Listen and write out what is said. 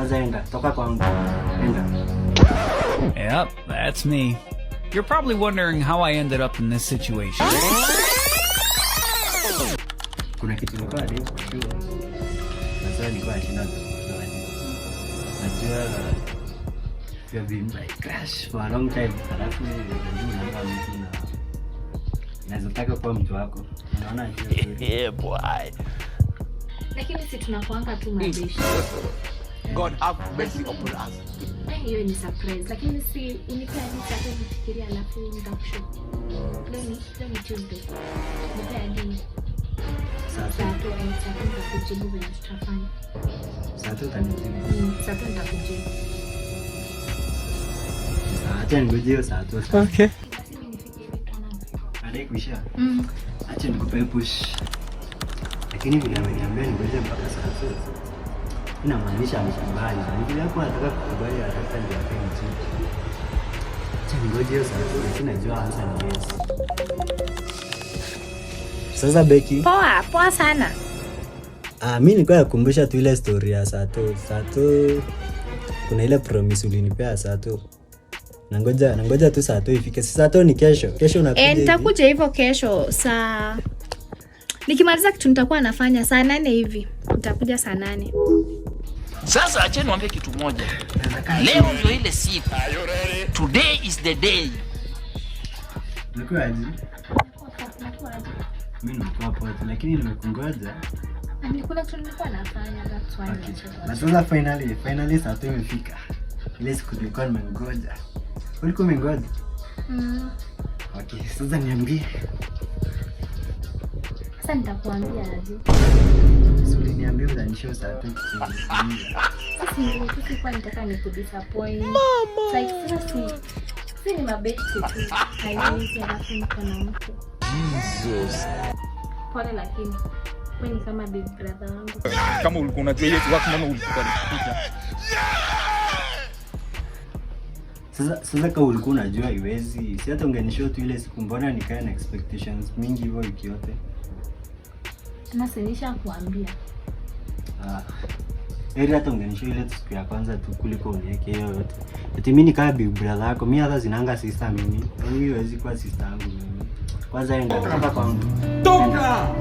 Kwanza enda, toka kwangu. Enda. Yep, that's me. You're probably wondering how I ended up in this situation. Kuna kitu nilikuwa hadi kushua. Sasa nilikuwa nashinda najua you have been like crush for a long time. Halafu ndio mtu na nazotaka kuwa mtu wako. Unaona hiyo? Boy. Lakini si tunakuanga tu mabishi. God have mercy upon us. Hiyo ni surprise. Lakini si unipe hadi sasa nifikiria alafu nitakushow. Leo ni Tuesday. Nipe hadi Sasa nitakujibu vile tutafanya. sasa utanijibu. Sasa nitakujibu. Acha ningojee saa tu. Okay. Basi mimi nifikirie tena. Baadaye kuisha. Acha nikupe push. Lakini vile ameniambia ningoje mpaka saa tu. Inamaanisha ameshambani. Hivi hapo anataka kukubali haraka ndio afanye mchezo. Acha ningoje saa tu. Lakini najua answer ni yes. Sasa Becky. Poa sana. Mimi nilikuwa nakumbusha tu ile story ya Sato. Kuna ile promise ulinipea Sato. Nangoja tu Sato ifike. Si Sato ni kesho. Kesho unakuja. Nitakuja hivyo kesho saa nikimaliza kitu nitakuwa nafanya saa 8 hivi. Nitakuja saa 8. Sasa acha niwaambie kitu moja. Leo ndio ile siku. Today is the day. Unakuaje? Mimi nilikuwa poa lakini nimekungoja. Nilikuwa kitu nilikuwa nafanya that's why. Na sasa finally Sato imefika. Ile siku nilikuwa nimengoja. Ulikuwa umengoja? Okay, sasa niambie. Sasa nitakuambia aje. Sasa uliniambia utanishow Sato. Sisi nilikuwa kwa nitaka nikudisappoint. Like sisi ni mabesti tu. Haiwezi alafu niko na mtu. Jesus. Pole lakini wewe ni kama big brother wangu. Kama ulikuwa unajua hiyo watu mbona ulikuwa unakuja? Sasa kama ulikuwa unajua iwezi, si hata ungenishow tu ile siku, mbona nikae na expectations mingi hivyo wiki yote? Nasenisha kuambia. Heri hata ungenishow ile siku ya kwanza tu kuliko uniweke hiyo yote. Eti mimi nikaa big brother yako, mimi hata zinanga sister mimi. Wewe huwezi kuwa sister yangu mimi. Kwanza enda hapa kwangu. Toka!